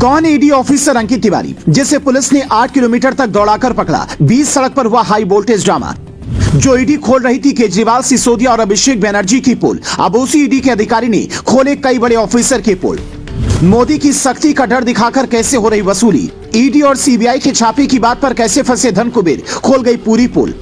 कौन ED officer Ankit Tiwari, जिसे police ने 8 किलोमीटर तक दौड़ाकर पकड़ा? 20 सड़क पर हुआ हाई वोल्टेज ड्रामा। जो ईडी खोल रही थी केजरीवाल, सिसोदिया और अभिषेक बनर्जी की पोल, अब उसी ईडी के अधिकारी ने खोले कई बड़े ऑफिसर के पोल। मोदी की सख्ती का डर दिखाकर कैसे हो रही वसूली? ईडी और सीबीआई के छापे की बात पर कैसे फंसे धन कुबेर? खोल गई पूरी पोल।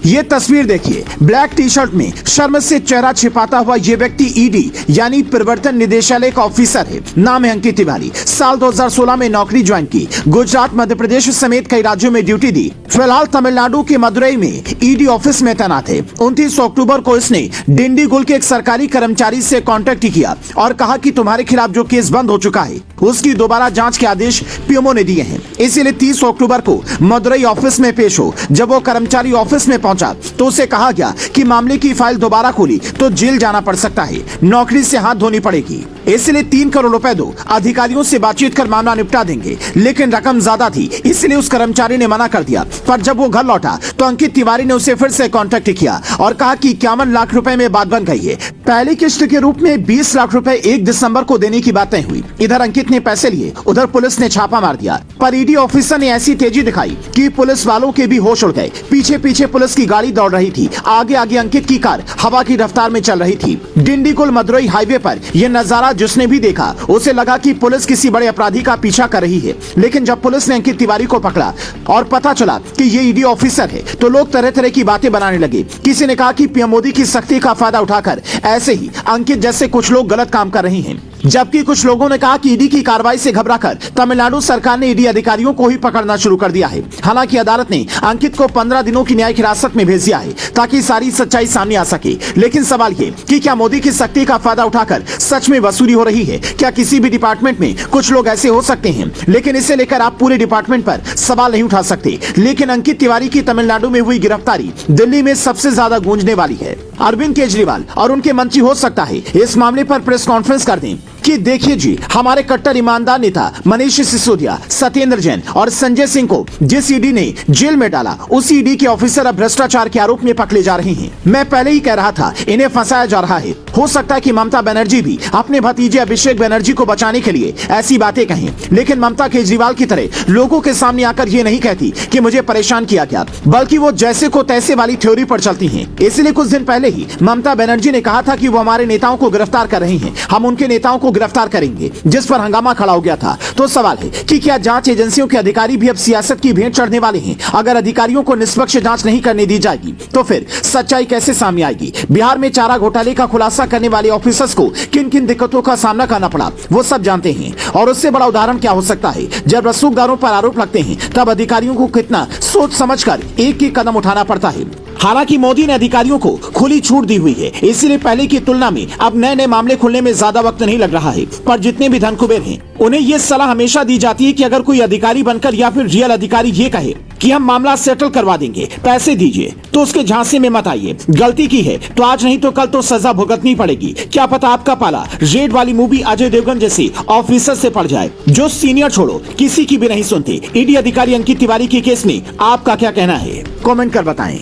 ये तस्वीर देखिए, ब्लैक टी शर्ट में शर्म से चेहरा छिपाता हुआ ये व्यक्ति ईडी यानी प्रवर्तन निदेशालय का ऑफिसर है। नाम है अंकित तिवारी। साल 2016 में नौकरी ज्वाइन की। गुजरात, मध्य प्रदेश समेत कई राज्यों में ड्यूटी दी। फिलहाल तमिलनाडु के मदुरई में ईडी ऑफिस में तैनात है। 29 अक्टूबर को इसने डिंडीगुल के एक सरकारी कर्मचारी से कॉन्टेक्ट किया और कहा कि तुम्हारे खिलाफ जो केस बंद हो चुका है उसकी दोबारा जांच के आदेश पीएमओ ने दिए हैं, इसीलिए 30 अक्टूबर को मदुरई ऑफिस में पेश हो। जब वो कर्मचारी ऑफिस में पहुंचा तो उसे कहा गया कि मामले की फाइल दोबारा खोली तो जेल जाना पड़ सकता है, नौकरी से हाथ धोनी पड़ेगी, इसलिए 3 करोड़ रुपए दो, अधिकारियों से बातचीत कर मामला निपटा देंगे। लेकिन रकम ज्यादा थी, इसलिए उस कर्मचारी ने मना कर दिया। पर जब वो घर लौटा तो अंकित तिवारी ने उसे फिर से कॉन्टेक्ट किया और कहा कि 51 लाख रुपए में बात बन गई है। पहली किस्त के रूप में 20 लाख रुपए 1 दिसंबर को देने की बात तय हुई। इधर अंकित ने पैसे लिए, उधर पुलिस ने छापा मार दिया। पर ईडी ऑफिसर ने ऐसी तेजी दिखाई कि पुलिस वालों के भी होश उड़ गए। पीछे पीछे पुलिस की गाड़ी दौड़ रही थी, आगे आगे अंकित की कार हवा की रफ्तार में चल रही थी। डिंडीगुल मदुरई हाईवे पर यह नजारा जिसने भी देखा उसे लगा कि पुलिस किसी बड़े अपराधी का पीछा कर रही है। लेकिन जब पुलिस ने अंकित तिवारी को पकड़ा और पता चला कि ये ईडी ऑफिसर है तो लोग तरह तरह की बातें बनाने लगे। किसी ने कहा कि पीएम मोदी की सख्ती का फायदा उठाकर ऐसे ही अंकित जैसे कुछ लोग गलत काम कर रहे हैं, जबकि कुछ लोगों ने कहा कि ईडी की कार्रवाई से घबराकर तमिलनाडु सरकार ने ईडी अधिकारियों को ही पकड़ना शुरू कर दिया है। हालांकि अदालत ने अंकित को 15 दिनों की न्यायिक हिरासत में भेज दिया है ताकि सारी सच्चाई सामने आ सके। लेकिन सवाल ये कि क्या मोदी की सख्ती का फायदा उठाकर सच में वसूली हो रही है? क्या किसी भी डिपार्टमेंट में कुछ लोग ऐसे हो सकते हैं? लेकिन इसे लेकर आप पूरे डिपार्टमेंट पर सवाल नहीं उठा सकते। लेकिन अंकित तिवारी की तमिलनाडु में हुई गिरफ्तारी दिल्ली में सबसे ज्यादा गूंजने वाली है। अरविंद केजरीवाल और उनके मंत्री हो सकता है इस मामले पर प्रेस कॉन्फ्रेंस कर दें कि देखिए जी, हमारे कट्टर ईमानदार नेता मनीष सिसोदिया, सत्येंद्र जैन और संजय सिंह को जिस ईडी ने जेल में डाला उस ईडी के ऑफिसर अब भ्रष्टाचार के आरोप में पकड़े जा रहे हैं। मैं पहले ही कह रहा था इन्हें फंसाया जा रहा है। हो सकता है कि ममता बनर्जी भी अपने भतीजे अभिषेक बनर्जी को बचाने के लिए ऐसी बातें कहें, लेकिन ममता केजरीवाल की तरह लोगों के सामने आकर ये नहीं कहती कि मुझे परेशान किया गया, बल्कि वो जैसे को तैसे वाली थ्योरी पर चलती है। इसलिए कुछ दिन पहले ही ममता बनर्जी ने कहा था कि वो हमारे नेताओं को गिरफ्तार कर रहे हैं, हम उनके नेताओं को गिरफ्तार करेंगे, जिस पर हंगामा खड़ा हो गया था। तो सवाल है कि क्या जांच एजेंसियों के अधिकारी भी अब सियासत की भेंट चढ़ने वाले हैं? अगर अधिकारियों को निष्पक्ष जांच नहीं करने दी जाएगी तो फिर सच्चाई कैसे सामने आएगी? बिहार में चारा घोटाले का खुलासा करने वाले ऑफिसर्स को किन किन दिक्कतों का सामना करना पड़ा वो सब जानते हैं। और उससे बड़ा उदाहरण क्या हो सकता है? जब रसूखदारों पर आरोप लगते हैं तब अधिकारियों को कितना सोच समझकर एक एक कदम उठाना पड़ता है। हालांकि मोदी ने अधिकारियों को खुली छूट दी हुई है, इसलिए पहले की तुलना में अब नए नए मामले खुलने में ज्यादा वक्त नहीं लग रहा है। पर जितने भी धनकुबेर हैं उन्हें ये सलाह हमेशा दी जाती है कि अगर कोई अधिकारी बनकर या फिर रियल अधिकारी ये कहे कि हम मामला सेटल करवा देंगे, पैसे दीजिए, तो उसके झांसे में मत आइए। गलती की है तो आज नहीं तो कल तो सजा भुगतनी पड़ेगी। क्या पता आपका पाला रेड वाली मूवी अजय देवगन जैसे ऑफिसर से पड़ जाए जो सीनियर छोड़ो किसी की भी नहीं सुनते। ईडी अधिकारी अंकित तिवारी के केस में आपका क्या कहना है? कमेंट कर बताएं।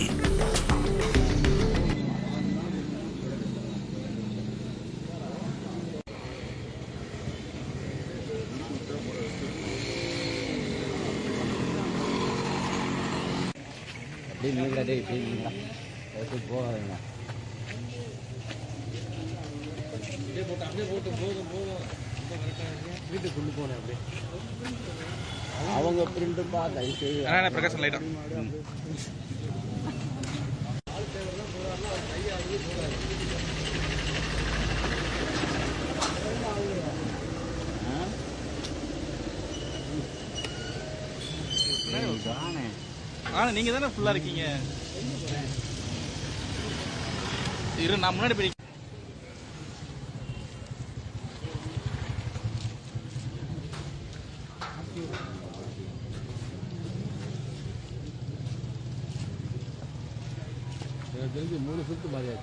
அவங்க பிரிண்ட் பார்த்தா பிரகாசம் லைட்டா நீங்க தானே ஃபுல்லா இருக்கீங்க. இரு நான் முன்னாடி போய் जल्दी 3 फिफ्ट मारिया